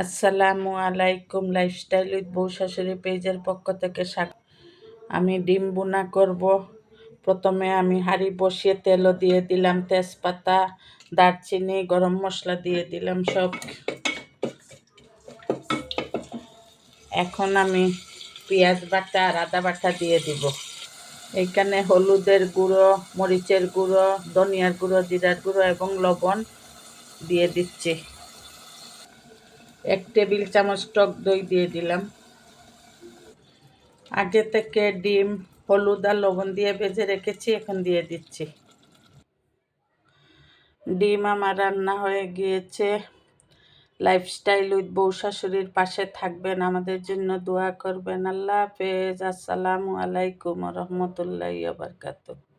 আসসালামু আলাইকুম, lifestyle with বউ শাশুড়ি পেজের পক্ষ থেকে স্বাগত। আমি ডিম বুনা করব। প্রথমে আমি হাঁড়ি বসিয়ে তেলও দিয়ে দিলাম, তেজপাতা, দারচিনি, গরম মশলা দিয়ে দিলাম সব। এখন আমি পেঁয়াজ বাটা আর আদা বাটা দিয়ে দিব। এইখানে হলুদের গুঁড়ো, মরিচের গুঁড়ো, ধনিয়ার গুঁড়ো, জিরার গুঁড়ো এবং লবণ দিয়ে দিচ্ছি। 1 টেবিল চামচ টক দই দিয়ে দিলাম। আগে থেকে ডিম হলুদ আর লবণ দিয়ে ভেজে রেখেছি, এখন দিয়ে দিচ্ছি। ডিম আমার রান্না হয়ে গিয়েছে। লাইফস্টাইল উইথ বউ শাশুড়ির পাশে থাকবেন, আমাদের জন্য দোয়া করবেন। আল্লাহ হাফেজ। আসসালামু আলাইকুম রহমতুল্লাহি ওয়া বারাকাতুহু।